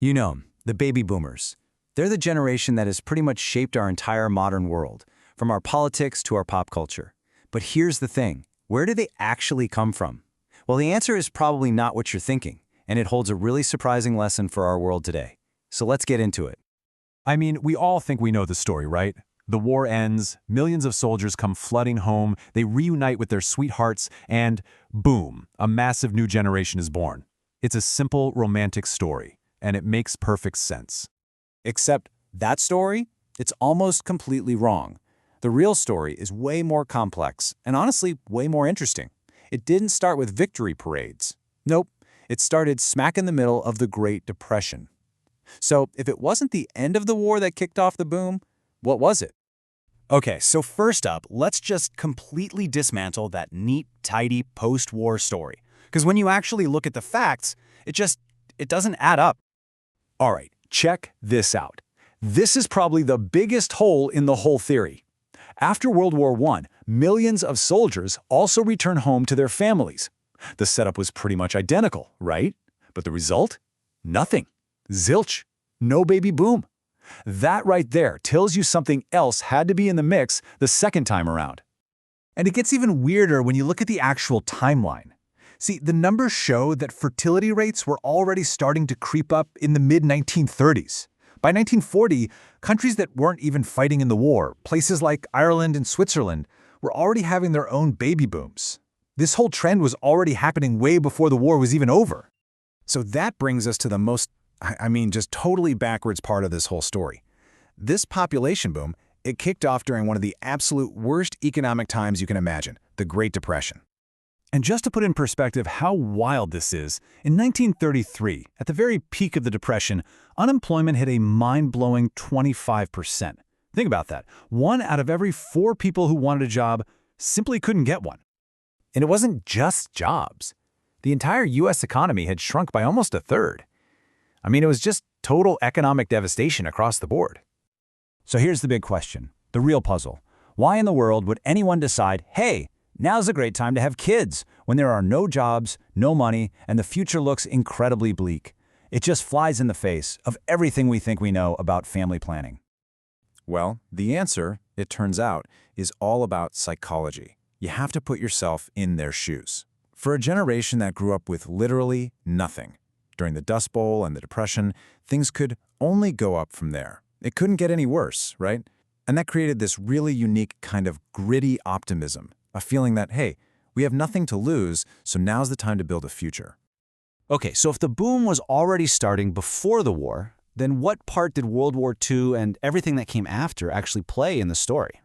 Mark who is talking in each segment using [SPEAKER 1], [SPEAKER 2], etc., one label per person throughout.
[SPEAKER 1] You know 'em, the baby boomers. They're the generation that has pretty much shaped our entire modern world, from our politics to our pop culture. But here's the thing, where do they actually come from? Well, the answer is probably not what you're thinking, and it holds a really surprising lesson for our world today. So let's get into it.
[SPEAKER 2] I mean, we all think we know the story, right? The war ends, millions of soldiers come flooding home, they reunite with their sweethearts, and boom, a massive new generation is born. It's a simple, romantic story, and it makes perfect sense.
[SPEAKER 1] Except that story, it's almost completely wrong. The real story is way more complex, and honestly, way more interesting. It didn't start with victory parades. Nope, it started smack in the middle of the Great Depression. So if it wasn't the end of the war that kicked off the boom, what was it? Okay, so first up, let's just completely dismantle that neat, tidy post-war story. Because when you actually look at the facts, it doesn't add up. All right, check this out. This is probably the biggest hole in the whole theory. After World War I, millions of soldiers also returned home to their families. The setup was pretty much identical, right? But the result? Nothing. Zilch. No baby boom. That right there tells you something else had to be in the mix the second time around.
[SPEAKER 3] And it gets even weirder when you look at the actual timeline. See, the numbers show that fertility rates were already starting to creep up in the mid-1930s. By 1940, countries that weren't even fighting in the war, places like Ireland and Switzerland, were already having their own baby booms. This whole trend was already happening way before the war was even over.
[SPEAKER 1] So that brings us to the most, just totally backwards part of this whole story. This population boom, it kicked off during one of the absolute worst economic times you can imagine, the Great Depression.
[SPEAKER 2] And just to put in perspective how wild this is, in 1933, at the very peak of the Depression, unemployment hit a mind-blowing 25%. Think about that. 1 out of every 4 people who wanted a job simply couldn't get one.
[SPEAKER 1] And it wasn't just jobs. The entire U.S. economy had shrunk by almost a third. It was just total economic devastation across the board. So here's the big question, the real puzzle. Why in the world would anyone decide, hey, now's a great time to have kids, when there are no jobs, no money, and the future looks incredibly bleak? It just flies in the face of everything we think we know about family planning. Well, the answer, it turns out, is all about psychology. You have to put yourself in their shoes. For a generation that grew up with literally nothing, during the Dust Bowl and the Depression, things could only go up from there. It couldn't get any worse, right? And that created this really unique kind of gritty optimism, a feeling that, hey, we have nothing to lose, so now's the time to build a future. Okay, so if the boom was already starting before the war, then what part did World War II and everything that came after actually play in the story?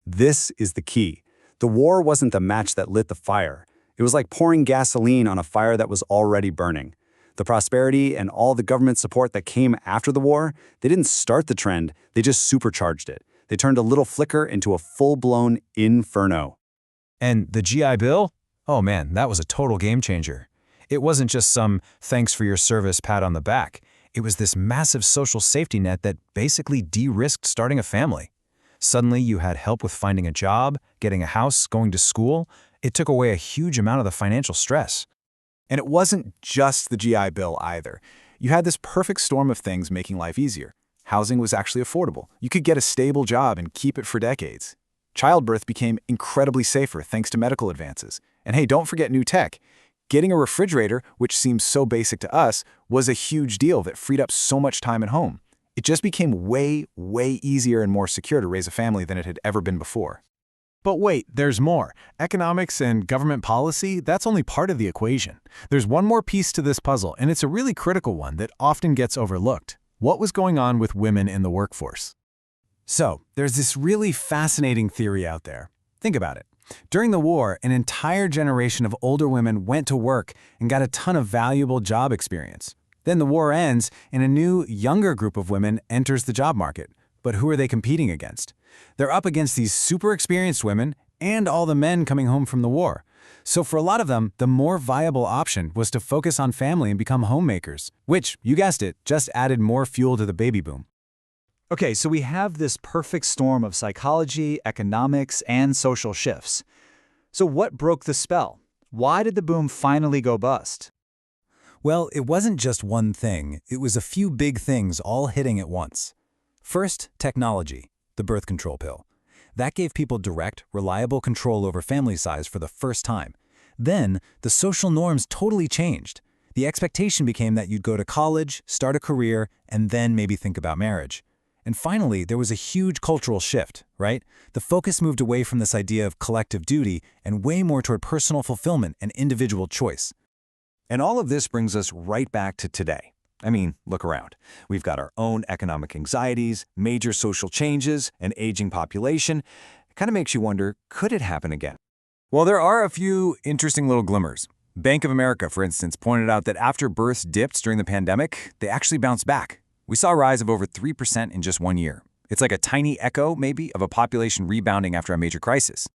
[SPEAKER 1] This is the key. The war wasn't the match that lit the fire. It was like pouring gasoline on a fire that was already burning. The prosperity and all the government support that came after the war, they didn't start the trend, they just supercharged it. They turned a little flicker into a full-blown inferno.
[SPEAKER 2] And the GI Bill? Oh man, that was a total game changer. It wasn't just some thanks for your service pat on the back. It was this massive social safety net that basically de-risked starting a family. Suddenly you had help with finding a job, getting a house, going to school. It took away a huge amount of the financial stress.
[SPEAKER 1] And it wasn't just the GI Bill either. You had this perfect storm of things making life easier. Housing was actually affordable. You could get a stable job and keep it for decades. Childbirth became incredibly safer thanks to medical advances. And hey, don't forget new tech. Getting a refrigerator, which seems so basic to us, was a huge deal that freed up so much time at home. It just became way, way easier and more secure to raise a family than it had ever been before.
[SPEAKER 2] But wait, there's more. Economics and government policy, that's only part of the equation. There's one more piece to this puzzle, and it's a really critical one that often gets overlooked. What was going on with women in the workforce?
[SPEAKER 1] So, there's this really fascinating theory out there. Think about it. During the war, an entire generation of older women went to work and got a ton of valuable job experience. Then the war ends, and a new, younger group of women enters the job market. But who are they competing against? They're up against these super experienced women and all the men coming home from the war. So for a lot of them, the more viable option was to focus on family and become homemakers, which, you guessed it, just added more fuel to the baby boom. Okay, so we have this perfect storm of psychology, economics, and social shifts. So what broke the spell? Why did the boom finally go bust?
[SPEAKER 2] Well, it wasn't just one thing. It was a few big things all hitting at once. First, technology, the birth control pill. That gave people direct, reliable control over family size for the first time. Then, the social norms totally changed. The expectation became that you'd go to college, start a career, and then maybe think about marriage. And finally, there was a huge cultural shift, right? The focus moved away from this idea of collective duty and way more toward personal fulfillment and individual choice.
[SPEAKER 4] And all of this brings us right back to today. I mean, look around. We've got our own economic anxieties, major social changes, an aging population. It kind of makes you wonder, could it happen again?
[SPEAKER 1] Well, there are a few interesting little glimmers. Bank of America, for instance, pointed out that after births dipped during the pandemic, they actually bounced back. We saw a rise of over 3% in just 1 year. It's like a tiny echo, maybe, of a population rebounding after a major crisis.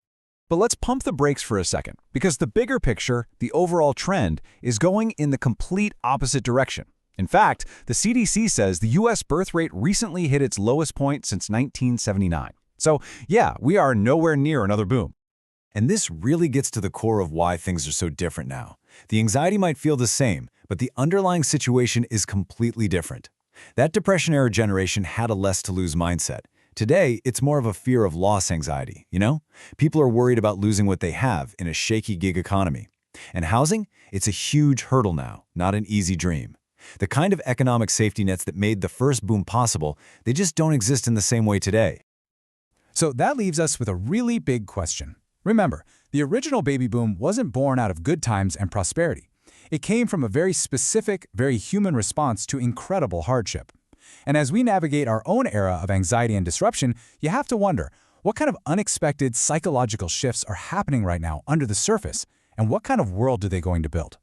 [SPEAKER 3] But let's pump the brakes for a second, because the bigger picture, the overall trend, is going in the complete opposite direction. In fact, the CDC says the U.S. birth rate recently hit its lowest point since 1979. So, yeah, we are nowhere near another boom.
[SPEAKER 1] And this really gets to the core of why things are so different now. The anxiety might feel the same, but the underlying situation is completely different. That Depression-era generation had a less-to-lose mindset. Today, it's more of a fear of loss anxiety, you know? People are worried about losing what they have in a shaky gig economy. And housing? It's a huge hurdle now, not an easy dream. The kind of economic safety nets that made the first boom possible, they just don't exist in the same way today.
[SPEAKER 3] So that leaves us with a really big question. Remember, the original baby boom wasn't born out of good times and prosperity. It came from a very specific, very human response to incredible hardship. And as we navigate our own era of anxiety and disruption, you have to wonder, what kind of unexpected psychological shifts are happening right now under the surface, and what kind of world are they going to build?